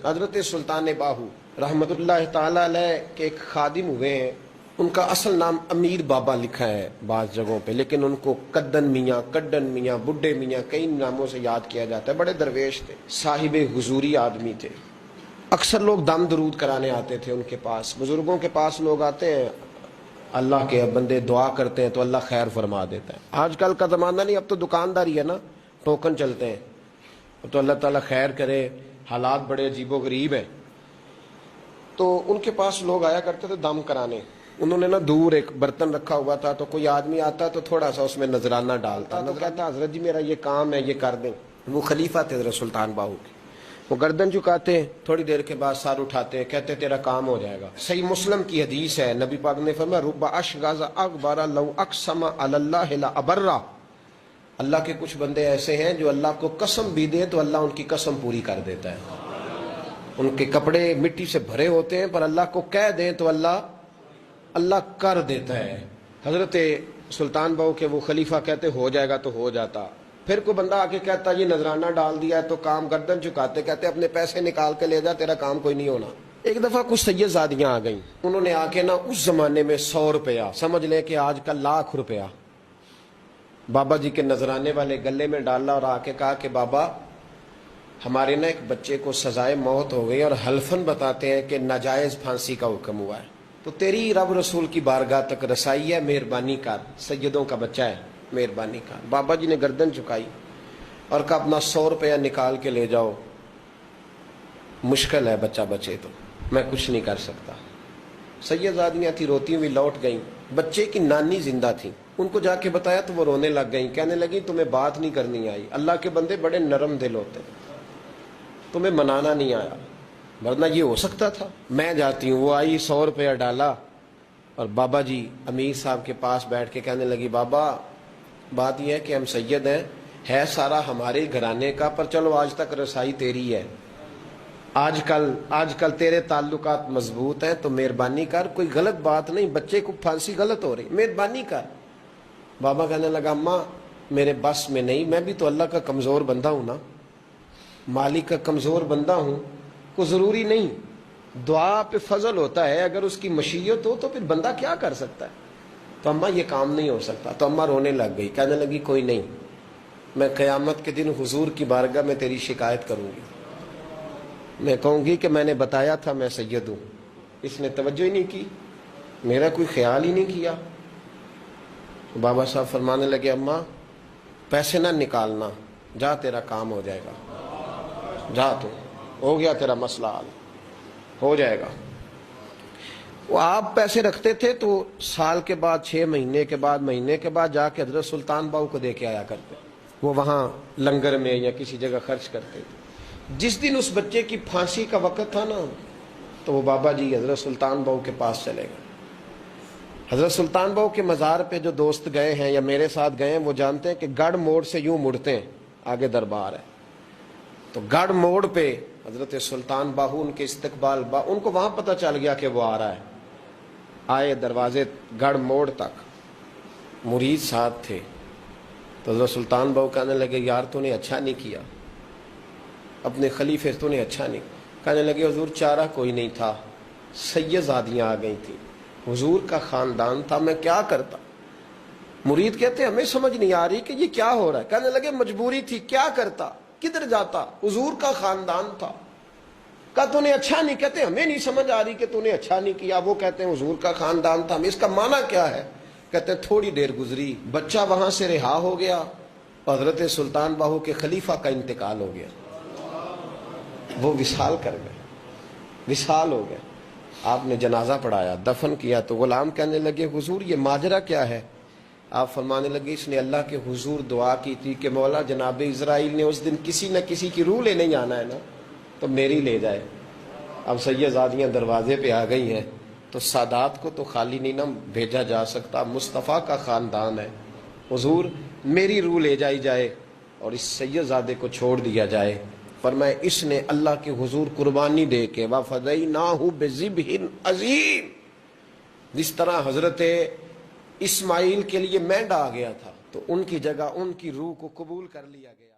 حضرت سلطان باہو رحمت اللہ تعالی علیہ کے ایک خادم ہوئے ہیں، ان کا اصل نام امیر بابا لکھا ہے بعض جگہوں پہ، لیکن ان کو کدن میاں، کڈن میاں، بڈھے میاں کئی ناموں سے یاد کیا جاتا ہے۔ بڑے درویش تھے، صاحب حضوری آدمی تھے۔ اکثر لوگ دم درود کرانے آتے تھے ان کے پاس، بزرگوں کے پاس لوگ آتے ہیں، اللہ کے بندے دعا کرتے ہیں تو اللہ خیر فرما دیتا ہے۔ آج کل کا زمانہ نہیں، اب تو دکانداری ہے نا، ٹوکن چلتے ہیں، تو اللہ تعالیٰ خیر کرے، حالات بڑے عجیب و غریب ہیں۔ تو ان کے پاس لوگ آیا کرتے تھے دم کرانے۔ انہوں نے نا دور ایک برتن رکھا ہوا تھا، تو کوئی آدمی آتا تو تھوڑا سا اس میں نذرانہ ڈالتا، تو کہتا حضرت جی میرا یہ کام ہے، یہ کر دیں۔ وہ خلیفہ تھے حضرت سلطان باہو کے، وہ گردن جھکاتے ہیں، تھوڑی دیر کے بعد سر اٹھاتے ہیں، کہتے تیرا کام ہو جائے گا۔ صحیح مسلم کی حدیث ہے، نبی پاک نے فرمایا رب اشغاز اغبر لو اقسم علی اللہ لابرہ۔ اللہ کے کچھ بندے ایسے ہیں جو اللہ کو قسم بھی دے تو اللہ ان کی قسم پوری کر دیتا ہے۔ ان کے کپڑے مٹی سے بھرے ہوتے ہیں، پر اللہ کو کہہ دیں تو اللہ کر دیتا ہے۔ حضرت سلطان باہو کے وہ خلیفہ کہتے ہو جائے گا تو ہو جاتا۔ پھر کوئی بندہ آ کے کہتا یہ نذرانہ ڈال دیا ہے تو کام، گردن جھکاتے کہتے اپنے پیسے نکال کے لے جا، تیرا کام کوئی نہیں ہونا۔ ایک دفعہ کچھ سید زادیاں آ گئیں، انہوں نے آ کے نا اس زمانے میں 100 روپیہ، سمجھ لیں کہ آج کل لاکھ روپیہ، بابا جی کے نذرانے والے گلے میں ڈالا اور آ کے کہا کہ بابا ہمارے نا ایک بچے کو سزائے موت ہو گئی اور حلفاً بتاتے ہیں کہ ناجائز پھانسی کا حکم ہوا ہے، تو تیری رب رسول کی بارگاہ تک رسائی ہے، مہربانی کر، سیدوں کا بچہ ہے، مہربانی کر۔ بابا جی نے گردن چکائی اور کہا اپنا 100 روپیہ نکال کے لے جاؤ، مشکل ہے بچہ بچے تو میں کچھ نہیں کر سکتا۔ سید زادیاں تھی، روتی ہوئی لوٹ گئیں، بچے کی نانی زندہ تھی، ان کو جا کے بتایا تو وہ رونے لگ گئیں، کہنے لگی تمہیں بات نہیں کرنی آئی، اللہ کے بندے بڑے نرم دل ہوتے ہیں، تمہیں منانا نہیں آیا، ورنہ یہ ہو سکتا تھا۔ میں جاتی ہوں۔ وہ آئی، 100 روپیہ ڈالا اور بابا جی امیر صاحب کے پاس بیٹھ کے کہنے لگی بابا بات یہ ہے کہ ہم سید ہیں، ہے سارا ہمارے گھرانے کا، پر چلو آج تک رسائی تیری ہے، آج کل تیرے تعلقات مضبوط ہیں تو مہربانی کر، کوئی غلط بات نہیں، بچے کو پھانسی غلط ہو رہی، مہربانی کر۔ بابا کہنے لگا اماں میرے بس میں نہیں، میں بھی تو اللہ کا کمزور بندہ ہوں نا، مالک کا کمزور بندہ ہوں، کو ضروری نہیں، دعا پہ فضل ہوتا ہے، اگر اس کی مشیت ہو تو پھر بندہ کیا کر سکتا ہے۔ تو اماں یہ کام نہیں ہو سکتا، تو اماں رونے لگ گئی، کہنے لگی کوئی نہیں، میں قیامت کے دن حضور کی بارگاہ میں تیری شکایت کروں گی، میں کہوں گی کہ میں نے بتایا تھا میں سید ہوں، اس نے توجہ ہی نہیں کی، میرا کوئی خیال ہی نہیں کیا۔ بابا صاحب فرمانے لگے اماں پیسے نہ نکالنا، جا تیرا کام ہو جائے گا، جا تو ہو گیا تیرا مسئلہ حل ہو جائے گا۔ وہ آپ پیسے رکھتے تھے تو سال کے بعد، 6 مہینے کے بعد، مہینے کے بعد جا کے حضرت سلطان باہو کو دے کے آیا کرتے، وہ وہاں لنگر میں یا کسی جگہ خرچ کرتے تھے۔ جس دن اس بچے کی پھانسی کا وقت تھا نا، تو وہ بابا جی حضرت سلطان باہو کے پاس چلے گئے۔ حضرت سلطان باہو کے مزار پہ جو دوست گئے ہیں یا میرے ساتھ گئے ہیں وہ جانتے ہیں کہ گڑھ موڑ سے یوں مڑتے ہیں، آگے دربار ہے، تو گڑھ موڑ پہ حضرت سلطان باہو ان کے استقبال، ان کو وہاں پتہ چل گیا کہ وہ آ رہا ہے، آئے دروازے گڑھ موڑ تک، مرید ساتھ تھے، تو حضرت سلطان باہو کہنے لگے یار تو نے اچھا نہیں کیا، اپنے خلیفے تو نے اچھا نہیں۔ کہنے لگے حضور چارہ کوئی نہیں تھا، سید زادیاں آ گئی تھیں، حضور کا خاندان تھا، میں کیا کرتا۔ مرید کہتے ہمیں سمجھ نہیں آ رہی کہ یہ کیا ہو رہا ہے۔ کہنے لگے مجبوری تھی، کیا کرتا، کدھر جاتا، حضور کا خاندان تھا۔ کہا تو نے اچھا نہیں، کہتے ہمیں نہیں سمجھ آ رہی کہ تو نے اچھا نہیں کیا، وہ کہتے ہیں حضور کا خاندان تھا، اس کا معنی کیا ہے؟ کہتے ہیں تھوڑی دیر گزری، بچہ وہاں سے رہا ہو گیا، حضرت سلطان باہو کے خلیفہ کا انتقال ہو گیا، وہ وصال کر گئے، وصال ہو گئے۔ آپ نے جنازہ پڑھایا، دفن کیا، تو غلام کہنے لگے حضور یہ ماجرا کیا ہے؟ آپ فرمانے لگے اس نے اللہ کے حضور دعا کی تھی کہ مولا جناب اسرائیل نے اس دن کسی نہ کسی کی روح لینے جانا ہے نا، تو میری لے جائے۔ اب سید زادیاں دروازے پہ آ گئی ہیں، تو سادات کو تو خالی نہیں نہ بھیجا جا سکتا، مصطفیٰ کا خاندان ہے، حضور میری روح لے جائی جائے اور اس سید زادے کو چھوڑ دیا جائے۔ فرمایا اس نے اللہ کے حضور قربانی دے کے وَفَدَيْنَاهُ بِذِبْحٍ عَظِيمٍ، جس طرح حضرت اسماعیل کے لیے مینڈا آ گیا تھا تو ان کی جگہ ان کی روح کو قبول کر لیا گیا۔